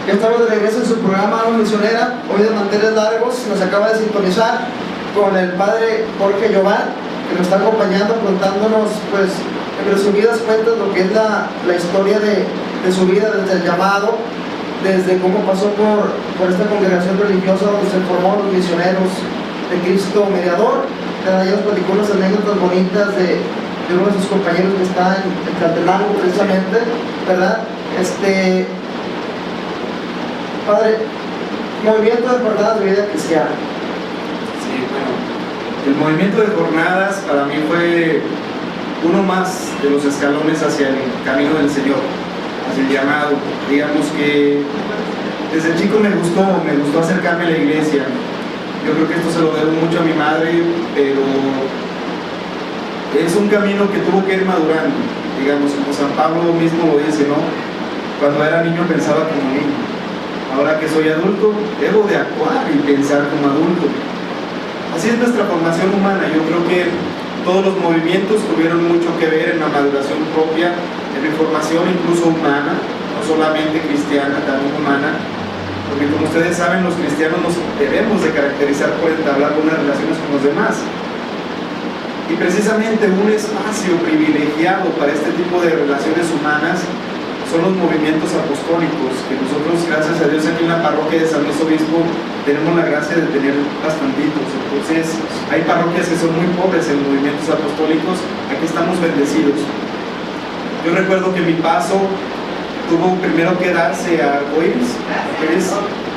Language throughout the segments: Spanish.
Ya estamos de regreso en su programa Alma Misionera, hoy de manteles largos. Nos acaba de sintonizar con el padre Jorge Llobán, que nos está acompañando, contándonos, pues, en resumidas cuentas, lo que es la historia de su vida, desde el llamado, desde cómo pasó por esta congregación religiosa donde se formó los misioneros de Cristo Mediador. Cada día nos platicó unas anécdotas bonitas de uno de sus compañeros que está en Tlatelolco, precisamente, ¿verdad? Padre, movimiento de jornadas de vida cristiana. Sí, bueno, el movimiento de jornadas para mí fue uno más de los escalones hacia el camino del Señor, hacia el llamado. Digamos que desde chico me gustó acercarme a la iglesia. Yo creo que esto se lo debo mucho a mi madre, pero es un camino que tuvo que ir madurando. Digamos, como San Pablo mismo lo dice, ¿no? Cuando era niño pensaba como niño. Ahora que soy adulto, debo de actuar y pensar como adulto. Así es nuestra formación humana. Yo creo que todos los movimientos tuvieron mucho que ver en la maduración propia, en mi formación incluso humana, no solamente cristiana, también humana, porque como ustedes saben, los cristianos nos debemos de caracterizar por entablar buenas relaciones con los demás. Y precisamente un espacio privilegiado para este tipo de relaciones humanas son los movimientos apostólicos, que nosotros, gracias a Dios, aquí en la parroquia de San Luis Obispo tenemos la gracia de tener bastantitos. Entonces hay parroquias que son muy pobres en movimientos apostólicos, aquí estamos bendecidos. Yo recuerdo que mi paso tuvo primero que darse a Arcoíris,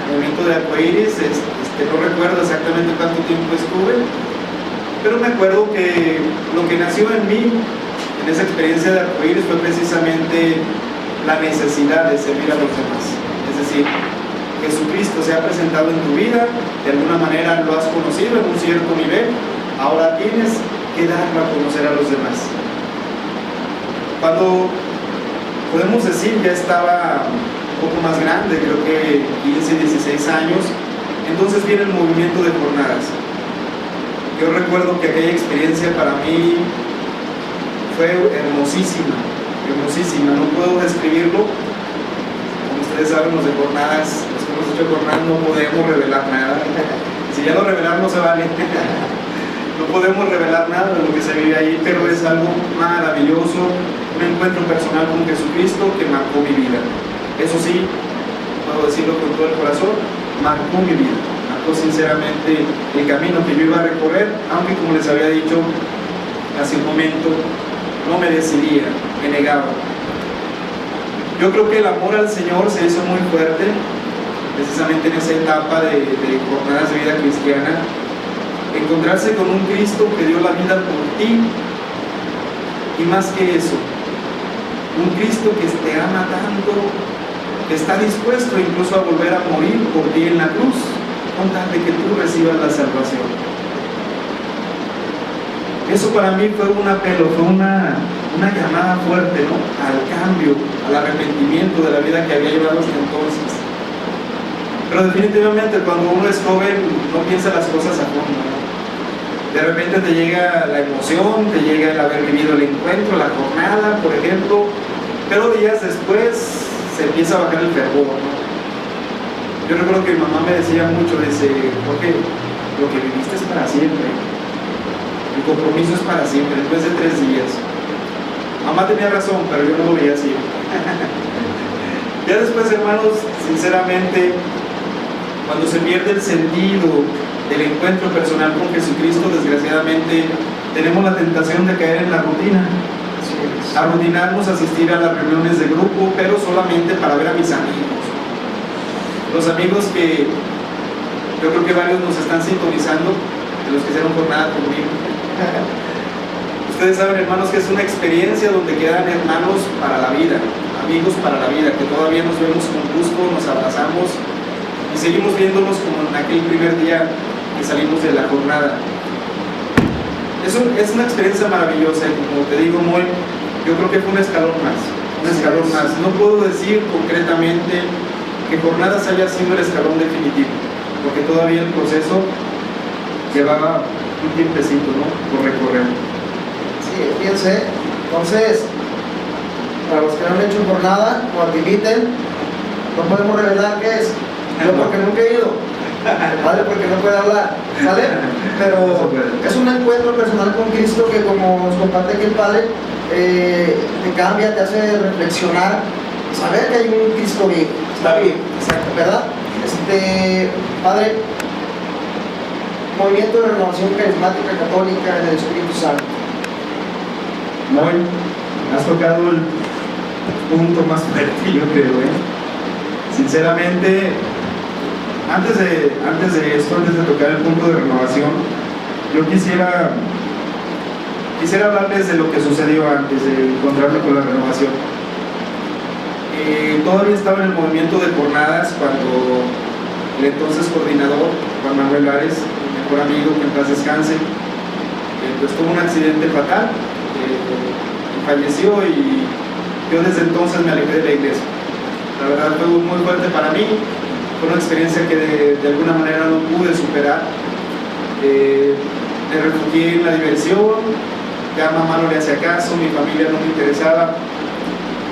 movimiento de Arcoíris. No recuerdo exactamente cuánto tiempo estuve, pero me acuerdo que lo que nació en mí, en esa experiencia de Arcoíris, fue precisamente la necesidad de servir a los demás. Es decir, Jesucristo se ha presentado en tu vida, de alguna manera lo has conocido en un cierto nivel, ahora tienes que darlo a conocer a los demás. Cuando podemos decir ya estaba un poco más grande, creo que 15, 16 años, entonces viene el movimiento de jornadas. Yo recuerdo que aquella experiencia para mí fue hermosísima, no puedo describirlo. Como ustedes saben, los de jornadas, los que hemos hecho jornadas, no podemos revelar nada. Si ya lo revelar no se vale. No podemos revelar nada de lo que se vive ahí, pero es algo maravilloso, un encuentro personal con Jesucristo que marcó mi vida. Eso sí, puedo decirlo con todo el corazón, marcó mi vida, marcó sinceramente el camino que yo iba a recorrer, aunque como les había dicho hace un momento, no me decidía, me negaba. Yo creo que el amor al Señor se hizo muy fuerte, precisamente en esa etapa de jornadas de vida cristiana. Encontrarse con un Cristo que dio la vida por ti, y más que eso, un Cristo que te ama tanto, que está dispuesto incluso a volver a morir por ti en la cruz, con tal de que tú recibas la salvación. Eso para mí fue un apelo, fue una llamada fuerte, ¿no?, al cambio, al arrepentimiento de la vida que había llevado hasta entonces. Pero definitivamente cuando uno es joven no piensa las cosas a fondo, ¿no? De repente te llega la emoción, te llega el haber vivido el encuentro, la jornada, por ejemplo, pero días después se empieza a bajar el fervor, ¿no? Yo recuerdo que mi mamá me decía mucho, porque lo que viviste es para siempre, el compromiso es para siempre, después de 3 días. Mamá tenía razón, pero yo no lo veía así. Ya después, hermanos, sinceramente, cuando se pierde el sentido del encuentro personal con Jesucristo, desgraciadamente tenemos la tentación de caer en la rutina, a rutinarnos, a asistir a las reuniones de grupo, pero solamente para ver a mis amigos, los amigos que yo creo que varios nos están sintonizando, de los que hicieron jornada conmigo. Ustedes saben, hermanos, que es una experiencia donde quedan hermanos para la vida, amigos para la vida, que todavía nos vemos con gusto, nos abrazamos y seguimos viéndonos como en aquel primer día que salimos de la jornada. Es una experiencia maravillosa y, como te digo, yo creo que fue un escalón más. No puedo decir concretamente que jornadas haya sido el escalón definitivo, porque todavía el proceso llevaba un tiempecito, ¿no?, por recorrer. Sí, fíjense, entonces, para los que no han hecho jornada, cuando inviten, no podemos revelar qué es. Yo porque nunca he ido, el padre porque no puede hablar, ¿vale? Pero es un encuentro personal con Cristo que, como nos comparte aquí el padre, te cambia, te hace reflexionar, saber que hay un Cristo vivo, está bien, ¿verdad? Padre, movimiento de renovación carismática católica del Espíritu Santo. Muy, has tocado el punto más fuerte, yo creo, Sinceramente, antes de tocar el punto de renovación, yo quisiera hablarles de lo que sucedió antes de encontrarme con la renovación. Todavía estaba en el movimiento de jornadas cuando el entonces coordinador, Juan Manuel Ares, mi mejor amigo, que en paz descanse, pues tuvo un accidente fatal, falleció, y yo desde entonces me alejé de la iglesia. La verdad fue muy fuerte para mí, fue una experiencia que de alguna manera no pude superar. Me refugié en la diversión, ya mamá no le hacía caso, mi familia no me interesaba,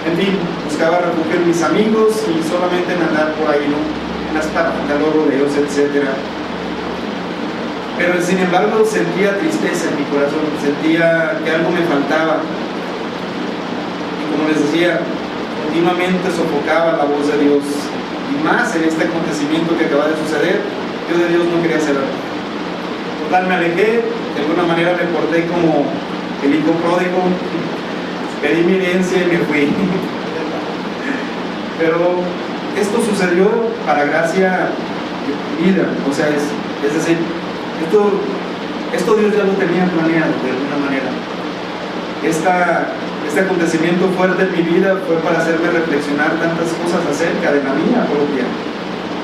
en fin, buscaba refugio en mis amigos y solamente en andar por ahí, ¿no? En las parrandas, los rodeos, etc. Pero sin embargo sentía tristeza en mi corazón, sentía que algo me faltaba, y como les decía, continuamente sofocaba la voz de Dios, y más en este acontecimiento que acaba de suceder. Yo de Dios no quería saber. Total, me alejé, de alguna manera me porté como el hijo pródigo, pedí mi herencia y me fui. Pero esto sucedió para gracia de mi vida, o sea, es decir, esto Dios ya lo tenía planeado de alguna manera. Este acontecimiento fuerte en mi vida fue para hacerme reflexionar tantas cosas acerca de la mía propia,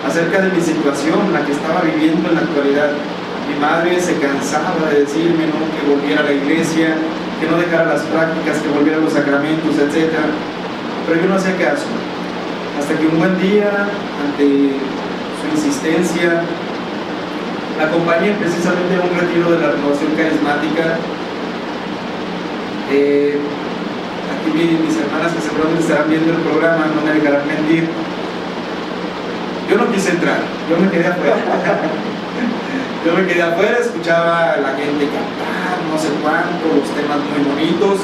acerca de mi situación, la que estaba viviendo en la actualidad. Mi madre se cansaba de decirme, ¿no?, que volviera a la iglesia, que no dejara las prácticas, que volviera a los sacramentos, etc. Pero yo no hacía caso. Hasta que un buen día, ante su insistencia, la acompañé precisamente a un retiro de la renovación carismática. Aquí mis hermanas, que seguramente estarán viendo el programa, no me dejarán mentir. Yo no quise entrar, yo me quedé afuera. Yo me quedé afuera, escuchaba a la gente cantar, no sé cuánto, los temas muy bonitos,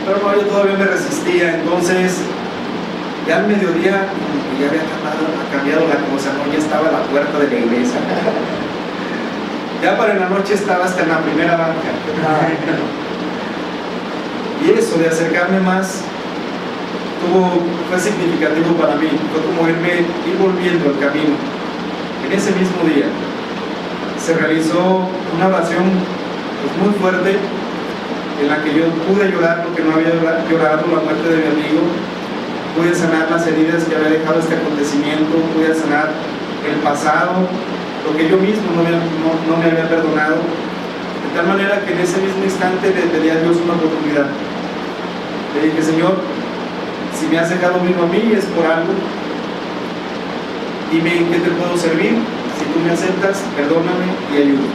pero no, yo todavía me resistía. Entonces, ya al mediodía, ya había cambiado la cosa, ¿no? Ya estaba a la puerta de la iglesia. Ya para la noche estaba hasta en la primera banca. Y eso de acercarme más fue significativo para mí. Fue como ir volviendo al camino. En ese mismo día se realizó una oración muy fuerte, en la que yo pude llorar lo que no había llorado, la muerte de mi amigo. Pude sanar las heridas que había dejado este acontecimiento, pude sanar el pasado, lo que yo mismo no me había perdonado, de tal manera que en ese mismo instante le pedí a Dios una oportunidad. Le dije: Señor, si me has dejado vivo a mí es por algo, dime en qué te puedo servir. Si tú me aceptas, perdóname y ayúdame.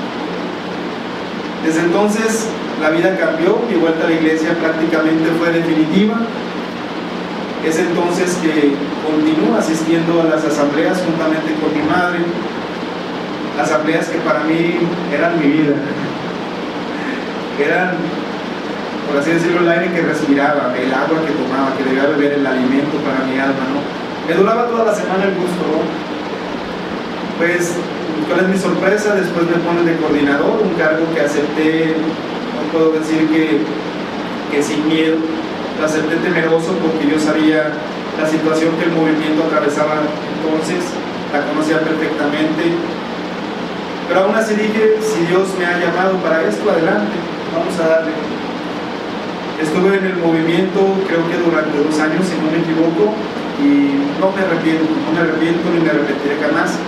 Desde entonces la vida cambió, mi vuelta a la iglesia prácticamente fue definitiva. Es entonces que continúo asistiendo a las asambleas juntamente con mi madre, asambleas que para mí eran mi vida, eran, por así decirlo, el aire que respiraba, el agua que tomaba, que debía beber, el alimento para mi alma, ¿no? Me duraba toda la semana el gusto, ¿no? Pues, ¿cuál es mi sorpresa? Después me ponen de coordinador, un cargo que acepté, no puedo decir que sin miedo, lo acepté temeroso, porque yo sabía la situación que el movimiento atravesaba entonces, la conocía perfectamente. Pero aún así dije: si Dios me ha llamado para esto, adelante, vamos a darle. Estuve en el movimiento, creo que durante 2 años, si no me equivoco, y no me arrepiento ni me arrepentiré jamás.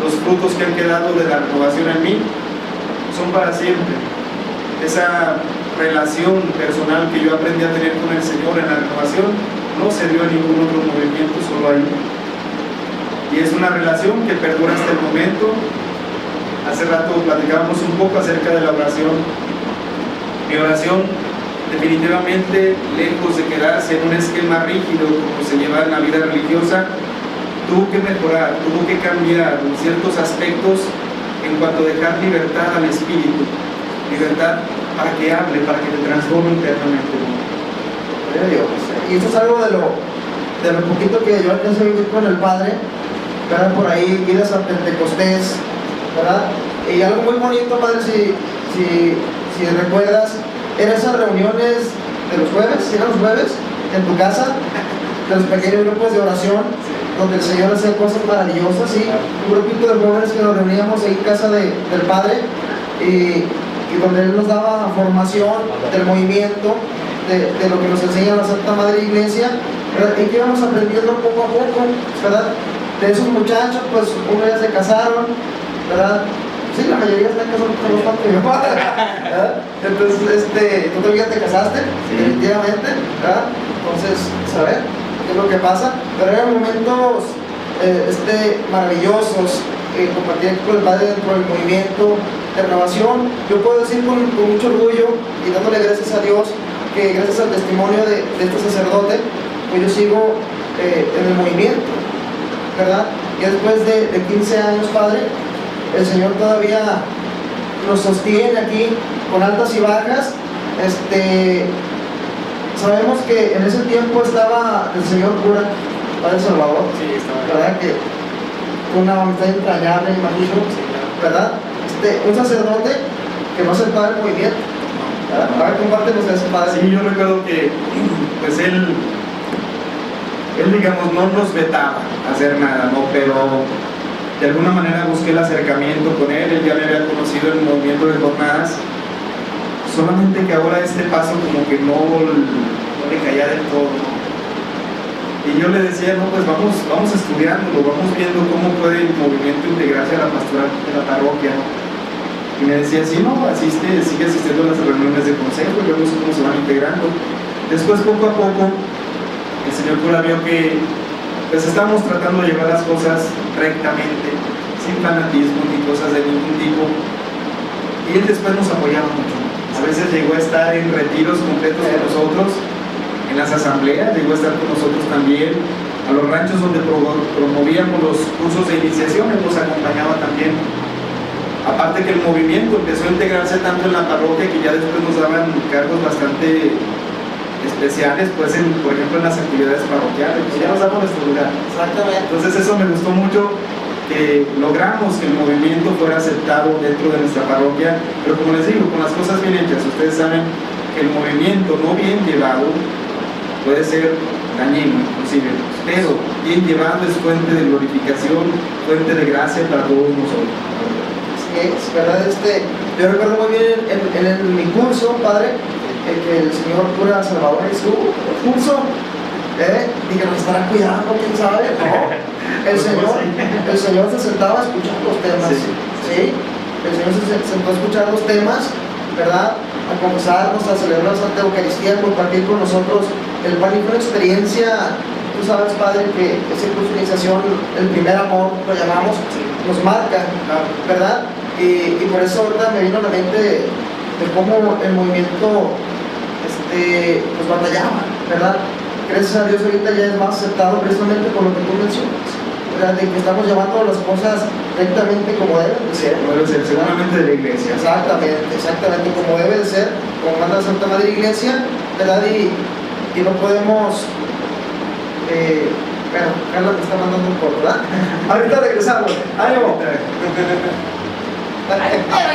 Los frutos que han quedado de la renovación en mí son para siempre. Esa relación personal que yo aprendí a tener con el Señor en la renovación no se dio en ningún otro movimiento, solo ahí. Y es una relación que perdura hasta el momento. Hace rato platicábamos un poco acerca de la oración. Mi oración, definitivamente, lejos de quedarse en un esquema rígido como se lleva en la vida religiosa, tuvo que mejorar, tuvo que cambiar ciertos aspectos en cuanto a dejar libertad al espíritu, libertad para que hable, para que te transforme internamente. Y esto es algo de lo poquito que yo alcancé a vivir con el Padre, ¿verdad? Por ahí, idas a Pentecostés, ¿verdad? Y algo muy bonito, Padre, si recuerdas, eran esas reuniones de los jueves, ¿sí eran los jueves? En tu casa, de los pequeños grupos de oración, donde el Señor hacía cosas maravillosas, ¿sí? Un grupito de jóvenes que nos reuníamos ahí en casa del Padre, y donde Él nos daba formación del movimiento, de lo que nos enseña la Santa Madre Iglesia, ¿verdad? Y que íbamos aprendiendo poco a poco, ¿verdad? De esos muchachos, pues uno ya se casaron, ¿verdad? Sí, la mayoría están casados con los padres, ¿verdad? Entonces, tú también te casaste, sí, definitivamente, ¿verdad? Entonces, saber qué es lo que pasa, pero eran momentos maravillosos, compartir con el Padre dentro del movimiento de renovación. Yo puedo decir con mucho orgullo y dándole gracias a Dios que gracias al testimonio de este sacerdote, pues yo sigo en el movimiento, ¿verdad? Y después de 15 años, Padre, el Señor todavía nos sostiene aquí con altas y bajas. Sabemos que en ese tiempo estaba el señor cura, Padre Salvador, sí, ¿verdad? Que fue una amistad entrañable, imagino, sí, ¿verdad? Un sacerdote que no aceptaba el movimiento. A ver, compártenos eso, Padre. Sí, yo recuerdo que pues él digamos no nos vetaba a hacer nada, ¿no? Pero de alguna manera busqué el acercamiento con él ya me había conocido en el movimiento de jornadas, solamente que ahora este paso como que no le caía del todo, ¿no? Y yo le decía, no, pues vamos estudiándolo, vamos viendo cómo puede el movimiento integrarse a la pastoral de la parroquia, ¿no? Y me decía, sí, no, sigue asistiendo a las reuniones de consejo y vemos cómo se van integrando. Después, poco a poco, el señor cura vio que pues estábamos tratando de llevar las cosas rectamente, sin fanatismo ni cosas de ningún tipo. Y él después nos apoyaba mucho. A veces llegó a estar en retiros completos con nosotros, en las asambleas, llegó a estar con nosotros también, a los ranchos donde promovíamos los cursos de iniciación, él nos acompañaba también. Aparte que el movimiento empezó a integrarse tanto en la parroquia que ya después nos daban cargos bastante especiales, pues por ejemplo en las actividades parroquiales, pues ya nos daban nuestro lugar. Exactamente. Entonces eso me gustó mucho, que logramos que el movimiento fuera aceptado dentro de nuestra parroquia, pero como les digo, con las cosas bien hechas. Ustedes saben que el movimiento no bien llevado puede ser dañino inclusive, pero bien llevado es fuente de glorificación, fuente de gracia para todos nosotros. Es verdad, yo recuerdo muy bien en mi curso, Padre, que el señor cura Salvador hizo el curso, y que nos estará cuidando, quién sabe, ¿no? El Señor se sentaba a escuchar los temas, ¿sí? El Señor se sentó a escuchar los temas, ¿verdad? A confesarnos, a celebrar la Santa Eucaristía, a compartir con nosotros el pan, y fue una experiencia. Tú sabes, Padre, que esa curso de iniciación, el primer amor, lo llamamos, nos marca, ¿verdad? Y por eso ahorita me vino a la mente de cómo el movimiento pues batallaba, ¿verdad? Gracias a Dios ahorita ya es más aceptado precisamente por lo que tú mencionas, ¿verdad? De que estamos llevando las cosas rectamente como deben de ser. Como debe ser, seguramente de la iglesia. Exactamente, como debe de ser, como manda la Santa Madre Iglesia, ¿verdad? Y no podemos... bueno, Carla me está mandando un poco, ¿verdad? Ahorita regresamos. ¡Ánimo!